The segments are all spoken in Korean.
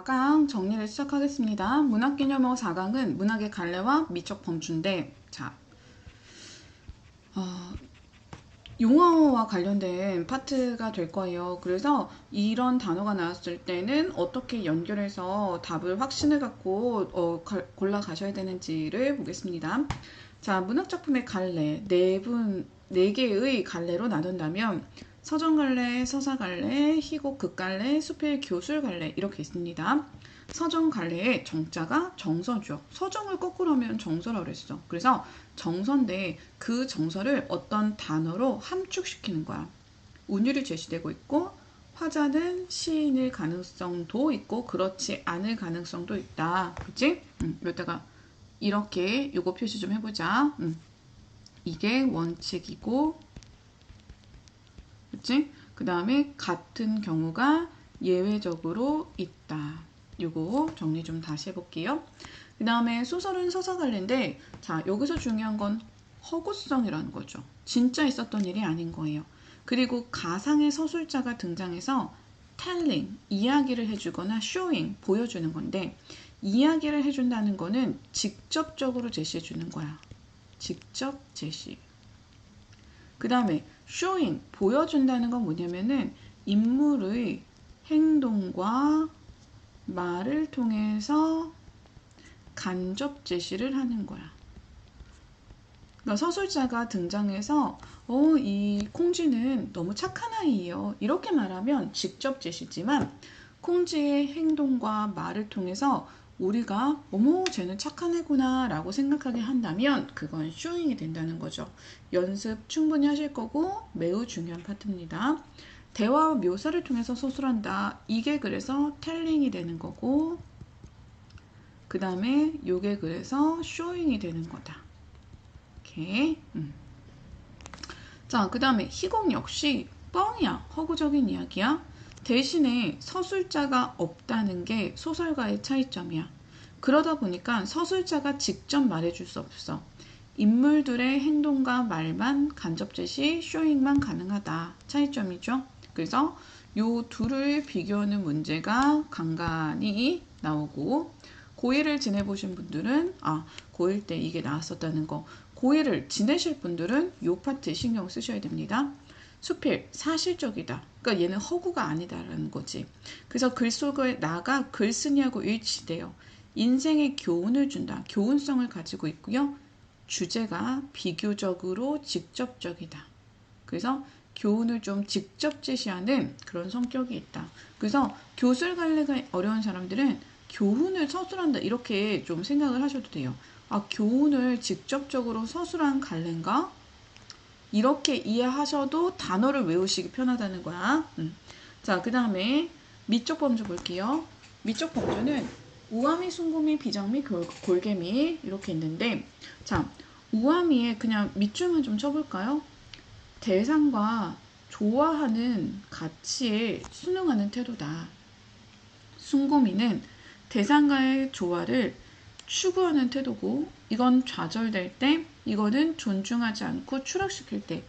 4강 정리를 시작하겠습니다. 문학개념어 4강은 문학의 갈래와 미적 범주인데, 자, 용어와 관련된 파트가 될 거예요. 그래서 이런 단어가 나왔을 때는 어떻게 연결해서 답을 확신을 갖고 골라 가셔야 되는지를 보겠습니다. 자, 문학작품의 갈래, 네 개의 갈래로 나눈다면 서정갈래, 서사갈래, 희곡 극갈래, 수필 교술갈래 이렇게 있습니다. 서정갈래의 정자가 정서죠. 서정을 거꾸로 하면 정서라고 그랬어. 그래서 정서인데 그 정서를 어떤 단어로 함축시키는 거야. 운율이 제시되고 있고 화자는 시인일 가능성도 있고 그렇지 않을 가능성도 있다. 그치? 여기다가 이렇게 요거 표시 좀 해보자. 이게 원칙이고 그치? 그 다음에 같은 경우가 예외적으로 있다. 요거 정리 좀 다시 해볼게요. 그 다음에 소설은 서사갈래인데 자 여기서 중요한 건 허구성이라는 거죠. 진짜 있었던 일이 아닌 거예요. 그리고 가상의 서술자가 등장해서 telling, 이야기를 해주거나 showing, 보여주는 건데 이야기를 해준다는 거는 직접적으로 제시해주는 거야. 직접 제시. 그 다음에 showing, 보여준다는 건 뭐냐면은 인물의 행동과 말을 통해서 간접 제시를 하는 거야. 그러니까 서술자가 등장해서 이 콩쥐는 너무 착한 아이예요. 이렇게 말하면 직접 제시지만 콩쥐의 행동과 말을 통해서 우리가 어머 쟤는 착한 애구나 라고 생각하게 한다면 그건 쇼잉이 된다는 거죠. 연습 충분히 하실 거고 매우 중요한 파트입니다. 대화 묘사를 통해서 서술한다. 이게 그래서 텔링이 되는 거고 그 다음에 요게 그래서 쇼잉이 되는 거다. 이렇게 자, 그 다음에 희곡 역시 뻥이야. 허구적인 이야기야. 대신에 서술자가 없다는 게 소설가의 차이점이야. 그러다 보니까 서술자가 직접 말해줄 수 없어. 인물들의 행동과 말만 간접 제시, 쇼잉만 가능하다. 차이점이죠. 그래서 요 둘을 비교하는 문제가 간간히 나오고 고1을 지내보신 분들은 고1 때 이게 나왔었다는 거 고1을 지내실 분들은 요 파트 신경 쓰셔야 됩니다. 수필, 사실적이다. 그러니까 얘는 허구가 아니다라는 거지. 그래서 글 속에 나가 글쓴이하고 일치돼요. 인생의 교훈을 준다. 교훈성을 가지고 있고요. 주제가 비교적으로 직접적이다. 그래서 교훈을 좀 직접 제시하는 그런 성격이 있다. 그래서 교술갈래가 어려운 사람들은 교훈을 서술한다 이렇게 좀 생각을 하셔도 돼요. 교훈을 직접적으로 서술한 갈래인가? 이렇게 이해하셔도 단어를 외우시기 편하다는 거야. 자, 그 다음에 미적 범주 볼게요. 미적 범주는 우아미, 숭고미, 비장미, 골개미 이렇게 있는데 자, 우아미에 그냥 밑줄만 좀 쳐볼까요? 대상과 좋아하는 가치에 순응하는 태도다. 숭고미는 대상과의 조화를 추구하는 태도고 이건 좌절될 때 이거는 존중하지 않고 추락시킬 때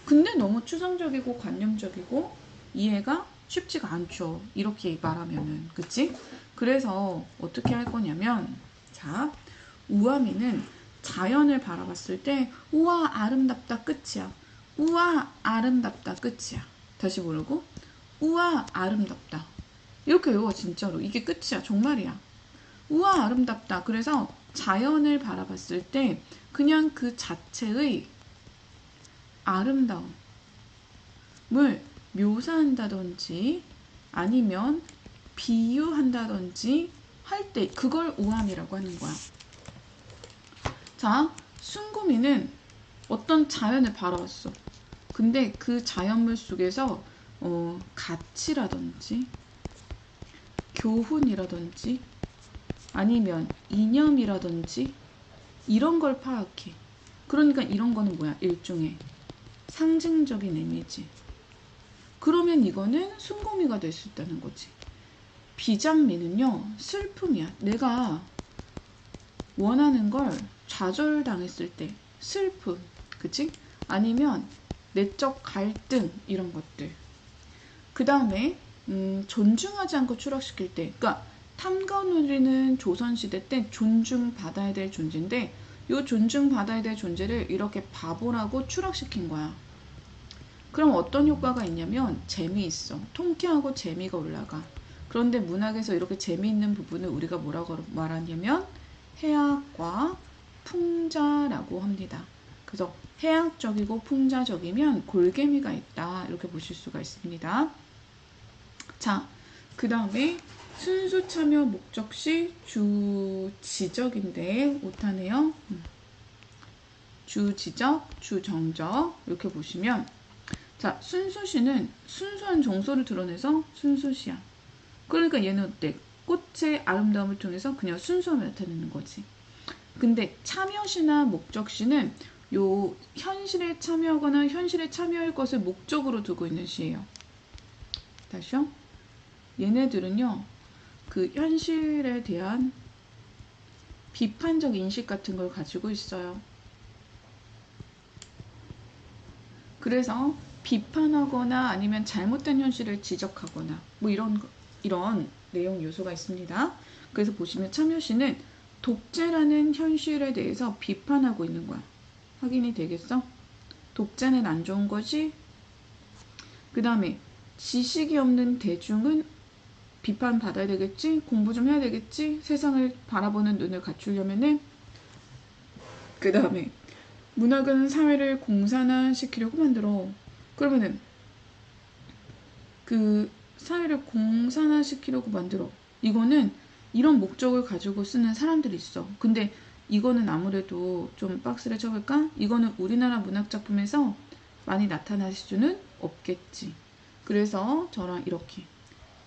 근데 너무 추상적이고 관념적이고 이해가 쉽지가 않죠. 이렇게 말하면은 그치? 그래서 어떻게 할 거냐면 자 우아미는 자연을 바라봤을 때 우와 아름답다 끝이야. 우와 아름답다 끝이야. 다시 부르고 우와 아름답다. 이렇게 외워 진짜로. 이게 끝이야. 정말이야. 우와 아름답다. 그래서 자연을 바라봤을 때 그냥 그 자체의 아름다움을 묘사한다든지 아니면 비유한다든지 할 때 그걸 우아미라고 하는 거야. 자, 숭고미는 어떤 자연을 바라봤어. 근데 그 자연물 속에서 가치라든지 교훈이라든지 아니면 이념이라든지 이런 걸 파악해. 그러니까 이런 거는 뭐야? 일종의 상징적인 이미지. 그러면 이거는 숭고미가 될 수 있다는 거지. 비장미는요. 슬픔이야. 내가 원하는 걸 좌절당했을 때 슬픔. 그치? 아니면 내적 갈등 이런 것들. 그 다음에 존중하지 않고 추락시킬 때 그러니까 탐관오리는 조선시대 때 존중받아야 될 존재인데 이 존중받아야 될 존재를 이렇게 바보라고 추락시킨 거야. 그럼 어떤 효과가 있냐면 재미있어. 통쾌하고 재미가 올라가. 그런데 문학에서 이렇게 재미있는 부분을 우리가 뭐라고 말하냐면 해학과 풍자라고 합니다. 그래서 해학적이고 풍자적이면 골개미가 있다. 이렇게 보실 수가 있습니다. 자, 그 다음에 순수 참여 목적시 주지적인데 오타네요. 주지적, 주정적 이렇게 보시면 자, 순수시는 순수한 정서를 드러내서 순수시야. 그러니까 얘는 어때? 꽃의 아름다움을 통해서 그냥 순수함을 나타내는 거지. 근데 참여시나 목적시는 요 현실에 참여하거나 현실에 참여할 것을 목적으로 두고 있는 시예요. 다시요. 얘네들은요. 그 현실에 대한 비판적 인식 같은 걸 가지고 있어요. 그래서 비판하거나 아니면 잘못된 현실을 지적하거나 뭐 이런 내용 요소가 있습니다. 그래서 보시면 참여시는 독재라는 현실에 대해서 비판하고 있는 거야. 확인이 되겠어? 독재는 안 좋은 거지? 그 다음에 지식이 없는 대중은 비판받아야 되겠지? 공부 좀 해야 되겠지? 세상을 바라보는 눈을 갖추려면은 그 다음에 문학은 사회를 공산화시키려고 만들어. 그러면은 그 사회를 공산화시키려고 만들어. 이거는 이런 목적을 가지고 쓰는 사람들이 있어. 근데 이거는 아무래도 좀 박스를 쳐볼까? 이거는 우리나라 문학작품에서 많이 나타날 수는 없겠지. 그래서 저랑 이렇게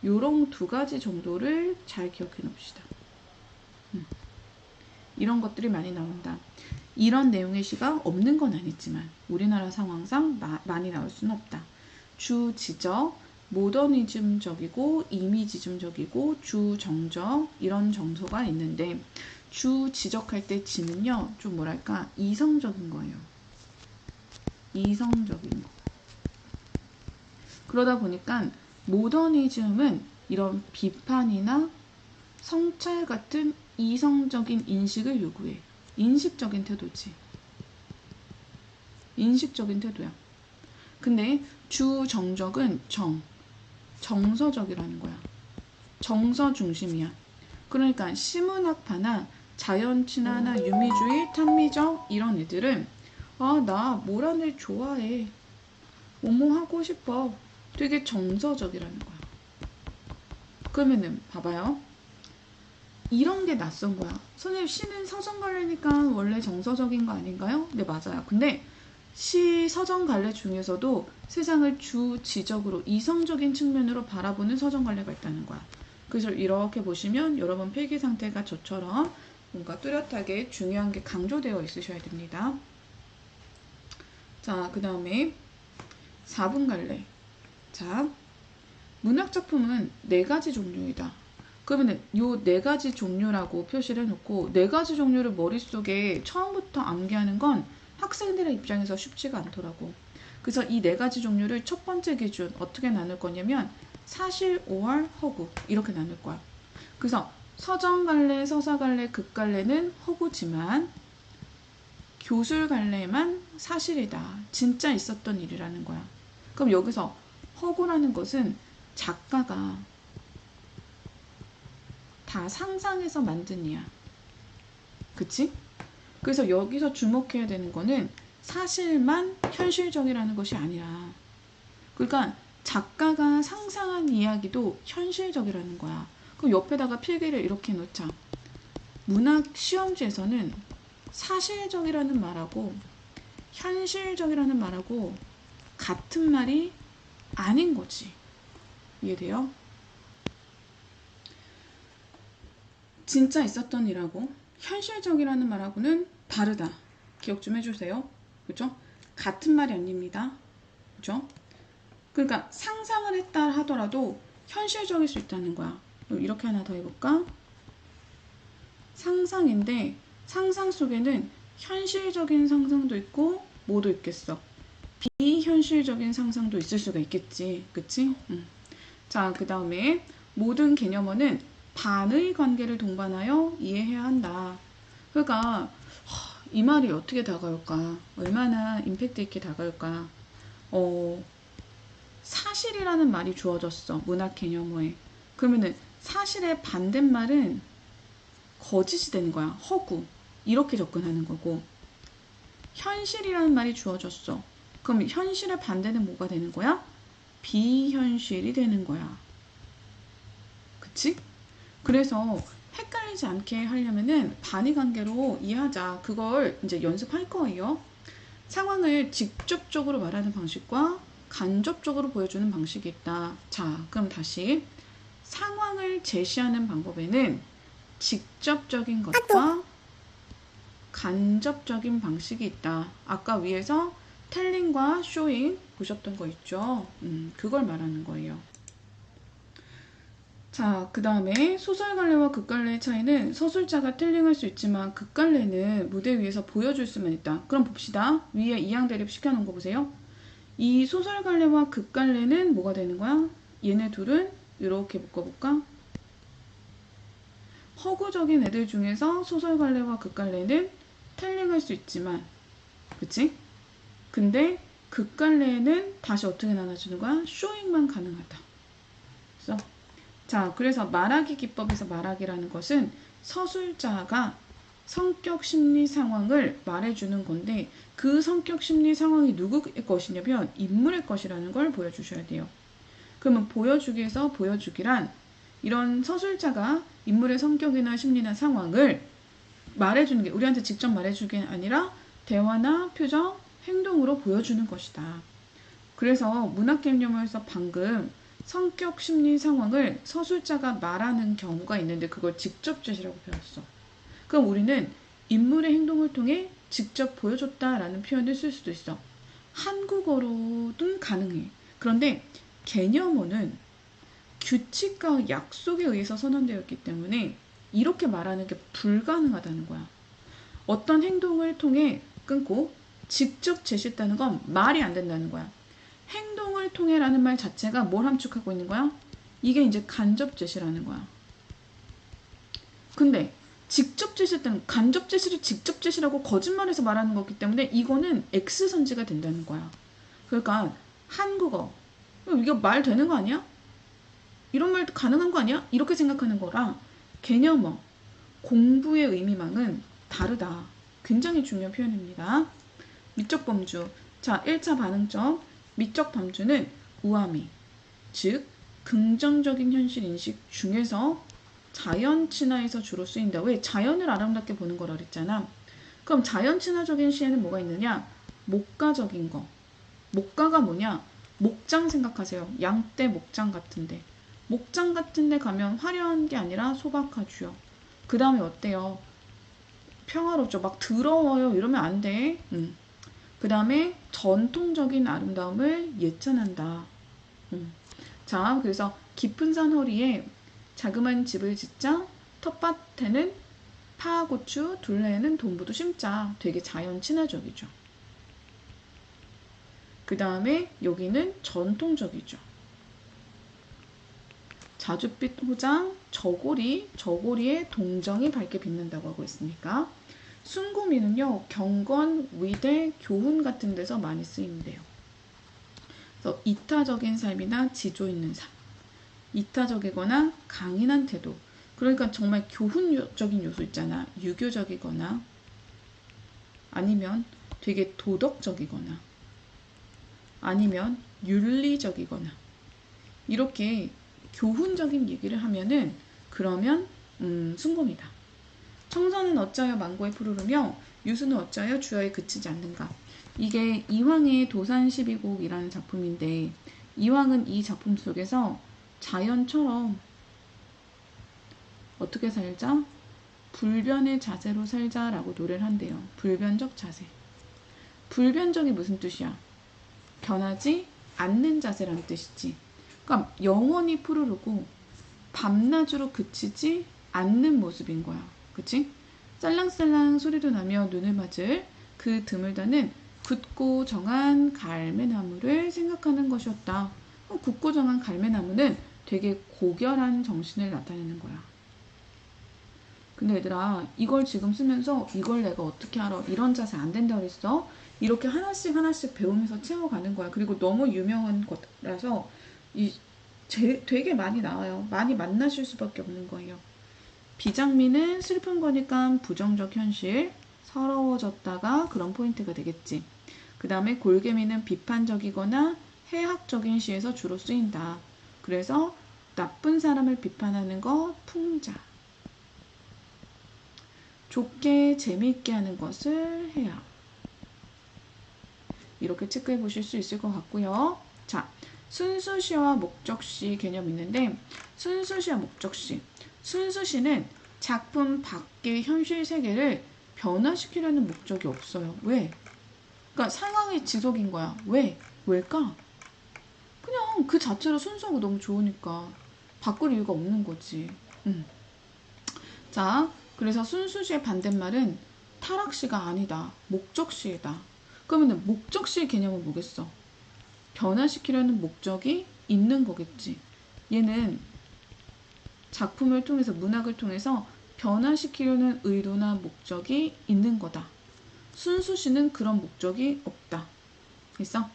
요런 두 가지 정도를 잘 기억해 놓읍시다. 이런 것들이 많이 나온다. 이런 내용의 시가 없는 건 아니지만 우리나라 상황상 많이 나올 수는 없다. 주지적, 모더니즘적이고 이미지즘적이고 주정적 이런 정서가 있는데 주지적할 때 지는요 좀 뭐랄까 이성적인 거예요. 이성적인 거. 그러다 보니까 모더니즘은 이런 비판이나 성찰 같은 이성적인 인식을 요구해. 인식적인 태도지. 인식적인 태도야. 근데 주정적은 정서적이라는 거야. 정서 중심이야. 그러니까 시문학파나 자연친화나 유미주의, 탐미적 이런 애들은 나 모란 애 좋아해. 뭐뭐 하고 싶어. 되게 정서적이라는 거야. 그러면은 봐봐요. 이런 게 낯선 거야. 선생님 시는 서정갈래니까 원래 정서적인 거 아닌가요? 네 맞아요. 근데 시 서정갈래 중에서도 세상을 주지적으로 이성적인 측면으로 바라보는 서정갈래가 있다는 거야. 그래서 이렇게 보시면 여러분 필기 상태가 저처럼 뭔가 뚜렷하게 중요한 게 강조되어 있으셔야 됩니다. 자, 그 다음에 4분 갈래. 자, 문학작품은 4가지 종류이다. 그러면 요 4가지 종류라고 표시를 해놓고 4가지 종류를 머릿속에 처음부터 암기하는 건 학생들의 입장에서 쉽지가 않더라고. 그래서 이 4가지 종류를 첫 번째 기준 어떻게 나눌 거냐면 사실, 오할, 허구 이렇게 나눌 거야. 그래서 서정갈래, 서사갈래, 극갈래는 허구지만 교술갈래만 사실이다. 진짜 있었던 일이라는 거야. 그럼 여기서 허구라는 것은 작가가 다 상상해서 만든 이야. 그치? 그래서 여기서 주목해야 되는 거는 사실만 현실적이라는 것이 아니라 그러니까 작가가 상상한 이야기도 현실적이라는 거야. 그럼 옆에다가 필기를 이렇게 놓자. 문학 시험지에서는 사실적이라는 말하고 현실적이라는 말하고 같은 말이 아닌 거지. 이해돼요? 진짜 있었던 일하고 현실적이라는 말하고는 다르다. 기억 좀 해주세요. 그죠? 같은 말이 아닙니다. 그죠? 그러니까 상상을 했다 하더라도 현실적일 수 있다는 거야. 그럼 이렇게 하나 더 해볼까? 상상인데 상상 속에는 현실적인 상상도 있고 뭐도 있겠어? 비현실적인 상상도 있을 수가 있겠지. 그치? 자, 그 다음에 모든 개념어는 반의 관계를 동반하여 이해해야 한다. 그러니까 이 말이 어떻게 다가올까? 얼마나 임팩트 있게 다가올까? 사실이라는 말이 주어졌어. 문학 개념어에. 그러면은 사실의 반대말은 거짓이 되는 거야. 허구. 이렇게 접근하는 거고. 현실이라는 말이 주어졌어. 그럼 현실의 반대는 뭐가 되는 거야? 비현실이 되는 거야. 그치? 그래서 헷갈리지 않게 하려면은 반의관계로 이해하자. 그걸 이제 연습할 거예요. 상황을 직접적으로 말하는 방식과 간접적으로 보여주는 방식이 있다. 자, 그럼 다시 상황을 제시하는 방법에는 직접적인 것과 간접적인 방식이 있다. 아까 위에서 텔링과 쇼잉 보셨던 거 있죠? 그걸 말하는 거예요. 자, 그 다음에 소설갈래와 극갈래의 차이는 서술자가 텔링할 수 있지만 극갈래는 무대 위에서 보여줄 수만 있다. 그럼 봅시다. 위에 이항 대립 시켜놓은 거 보세요. 이 소설갈래와 극갈래는 뭐가 되는 거야? 얘네 둘은 이렇게 묶어볼까? 허구적인 애들 중에서 소설갈래와 극갈래는 텔링할 수 있지만, 그치? 근데 극갈래는 다시 어떻게 나눠주는 거야? 쇼잉만 가능하다. 그래서 자, 그래서 말하기 기법에서 말하기라는 것은 서술자가 성격 심리 상황을 말해주는 건데 그 성격 심리 상황이 누구의 것이냐면 인물의 것이라는 걸 보여주셔야 돼요. 그러면 보여주기에서 보여주기란 이런 서술자가 인물의 성격이나 심리나 상황을 말해주는 게 우리한테 직접 말해주는 게 아니라 대화나 표정, 행동으로 보여주는 것이다. 그래서 문학 개념에서 방금 성격 심리 상황을 서술자가 말하는 경우가 있는데 그걸 직접 제시라고 배웠어. 그럼 우리는 인물의 행동을 통해 직접 보여줬다라는 표현을 쓸 수도 있어. 한국어로는 가능해. 그런데 개념어는 규칙과 약속에 의해서 선언되어 있기 때문에 이렇게 말하는 게 불가능하다는 거야. 어떤 행동을 통해 끊고 직접 제시했다는 건 말이 안 된다는 거야. 행동을 통해라는 말 자체가 뭘 함축하고 있는 거야? 이게 이제 간접 제시라는 거야. 근데 직접 제시했다는 간접 제시를 직접 제시라고 거짓말해서 말하는 거기 때문에 이거는 X선지가 된다는 거야. 그러니까 한국어 이게 말 되는 거 아니야? 이런 말도 가능한 거 아니야? 이렇게 생각하는 거랑 개념어, 공부의 의미망은 다르다. 굉장히 중요한 표현입니다. 미적 범주. 자, 1차 반응점. 미적 범주는 우아미, 즉 긍정적인 현실 인식 중에서 자연 친화에서 주로 쓰인다. 왜? 자연을 아름답게 보는 거라 그랬잖아. 그럼 자연 친화적인 시에는 뭐가 있느냐? 목가적인 거. 목가가 뭐냐? 목장 생각하세요. 양떼 목장 같은데. 목장 같은데 가면 화려한 게 아니라 소박하죠. 그 다음에 어때요? 평화롭죠. 막 더러워요. 이러면 안 돼. 그 다음에 전통적인 아름다움을 예찬한다. 자, 그래서 깊은 산 허리에 자그마한 집을 짓자. 텃밭에는 파고추, 둘레에는 돈부도 심자. 되게 자연 친화적이죠. 그 다음에 여기는 전통적이죠. 자줏빛 호장, 저고리에 동정이 밝게 빛난다고 하고 있으니까 순구미는요, 경건, 위대, 교훈 같은 데서 많이 쓰인대요. 그래서 이타적인 삶이나 지조 있는 삶, 이타적이거나 강인한 태도, 그러니까 정말 교훈적인 요소 있잖아. 유교적이거나 아니면 되게 도덕적이거나 아니면 윤리적이거나 이렇게 교훈적인 얘기를 하면은 그러면 순금이다. 청선은 어찌하여 망고에 푸르르며 유수는 어찌하여 주어에 그치지 않는가. 이게 이황의 도산12곡이라는 작품인데 이황은 이 작품 속에서 자연처럼 어떻게 살자? 불변의 자세로 살자라고 노래를 한대요. 불변적 자세. 불변적이 무슨 뜻이야? 변하지 않는 자세라는 뜻이지. 그러니까 영원히 푸르르고 밤낮으로 그치지 않는 모습인 거야. 그치? 쌀랑쌀랑 소리도 나며 눈을 맞을 그 드물다는 굳고 정한 갈매나무를 생각하는 것이었다. 굳고 정한 갈매나무는 되게 고결한 정신을 나타내는 거야. 근데 얘들아, 이걸 지금 쓰면서 이걸 내가 어떻게 알아? 이런 자세 안 된다 그랬어? 이렇게 하나씩 하나씩 배우면서 채워가는 거야. 그리고 너무 유명한 거라서 되게 많이 나와요. 많이 만나실 수밖에 없는 거예요. 비장미는 슬픈 거니까 부정적 현실, 서러워졌다가 그런 포인트가 되겠지. 그 다음에 골개미는 비판적이거나 해학적인 시에서 주로 쓰인다. 그래서 나쁜 사람을 비판하는 거 풍자. 좋게 재미있게 하는 것을 해야. 이렇게 체크해 보실 수 있을 것 같고요. 자, 순수시와 목적시 개념 있는데 순수시와 목적시. 순수시는 작품 밖의 현실 세계를 변화시키려는 목적이 없어요. 왜? 그러니까 상황의 지속인 거야. 왜? 왜일까? 그냥 그 자체로 순수하고 너무 좋으니까 바꿀 이유가 없는 거지. 자, 그래서 순수시의 반대말은 타락시가 아니다. 목적시이다. 그러면 목적시의 개념은 뭐겠어? 변화시키려는 목적이 있는 거겠지. 얘는 작품을 통해서, 문학을 통해서 변화시키려는 의도나 목적이 있는 거다. 순수시는 그런 목적이 없다. 됐어?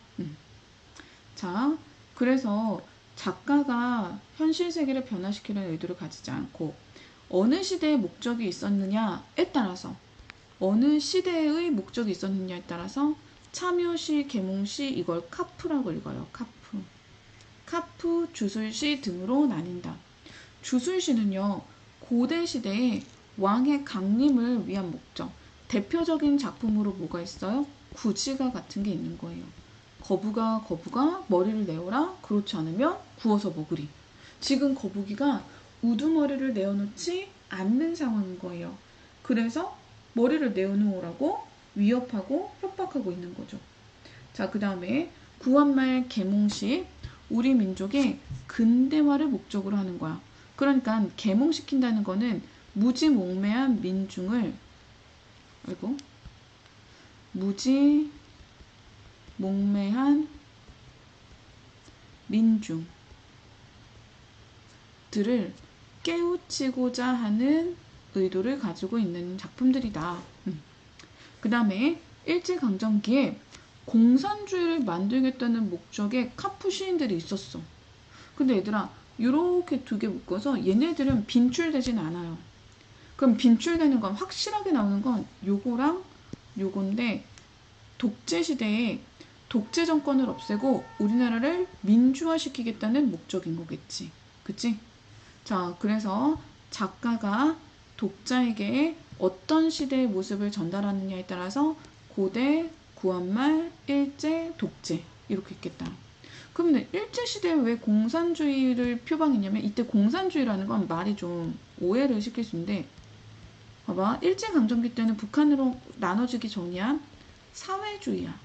자, 그래서 작가가 현실 세계를 변화시키려는 의도를 가지지 않고 어느 시대의 목적이 있었느냐에 따라서, 어느 시대의 목적이 있었느냐에 따라서 참여시, 계몽시 이걸 카프라고 읽어요. 카프. 카프, 주술시 등으로 나뉜다. 주술시는요, 고대 시대에 왕의 강림을 위한 목적, 대표적인 작품으로 뭐가 있어요? 구지가 같은 게 있는 거예요. 거북아 머리를 내어라. 그렇지 않으면 구워서 먹으리. 지금 거북이가 우두머리를 내어놓지 않는 상황인 거예요. 그래서 머리를 내어놓으라고 위협하고 협박하고 있는 거죠. 자, 그 다음에 구한말 계몽시. 우리 민족의 근대화를 목적으로 하는 거야. 그러니까 계몽시킨다는 거는 무지몽매한 민중을, 무지몽매한 민중들을 깨우치고자 하는 의도를 가지고 있는 작품들이다. 그 다음에 일제강점기에 공산주의를 만들겠다는 목적의 카프 시인들이 있었어. 근데 얘들아, 이렇게 두 개 묶어서 얘네들은 빈출되진 않아요. 그럼 빈출되는 건, 확실하게 나오는 건 요거랑 요건데, 독재시대에 독재 정권을 없애고 우리나라를 민주화시키겠다는 목적인 거겠지. 그치? 자, 그래서 작가가 독자에게 어떤 시대의 모습을 전달하느냐에 따라서 고대, 구한말, 일제, 독재 이렇게 있겠다. 그러면 일제시대에 왜 공산주의를 표방했냐면, 이때 공산주의라는 건 말이 좀 오해를 시킬 수 있는데, 봐봐, 일제강점기 때는 북한으로 나눠지기 전이야. 사회주의야.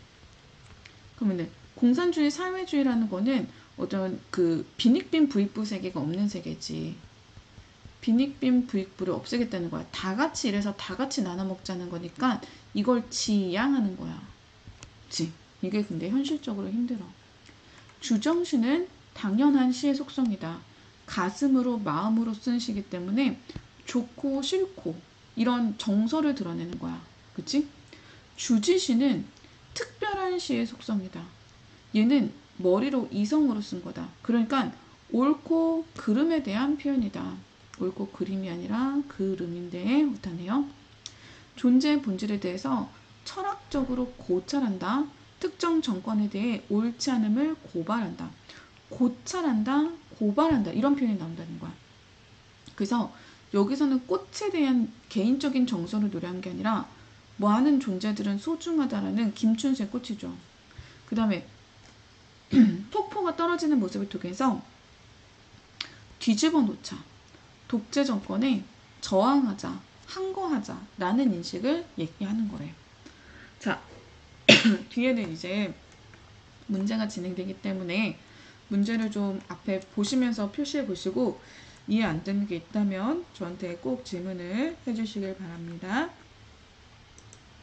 그러면 공산주의, 사회주의라는 거는 어떤 그 빈익빈 부익부 세계가 없는 세계지. 빈익빈 부익부를 없애겠다는 거야. 다 같이 일해서 다 같이 나눠 먹자는 거니까 이걸 지양하는 거야. 그치? 이게 근데 현실적으로 힘들어. 주정시는 당연한 시의 속성이다. 가슴으로, 마음으로 쓴 시기 때문에 좋고 싫고 이런 정서를 드러내는 거야. 그치? 주지시는 특별한 시의 속성이다. 얘는 머리로, 이성으로 쓴 거다. 그러니까 옳고 그름에 대한 표현이다. 옳고 그림이 아니라 그름인데 못하네요. 존재의 본질에 대해서 철학적으로 고찰한다. 특정 정권에 대해 옳지 않음을 고발한다. 고찰한다, 고발한다 이런 표현이 나온다는 거야. 그래서 여기서는 꽃에 대한 개인적인 정서를 노래한 게 아니라 많은 존재들은 소중하다라는 김춘수의 꽃이죠. 그 다음에 폭포가 떨어지는 모습을 통해서 뒤집어 놓자. 독재 정권에 저항하자, 항거하자라는 인식을 얘기하는 거래요. 자, 뒤에는 이제 문제가 진행되기 때문에 문제를 좀 앞에 보시면서 표시해 보시고 이해 안 되는 게 있다면 저한테 꼭 질문을 해주시길 바랍니다.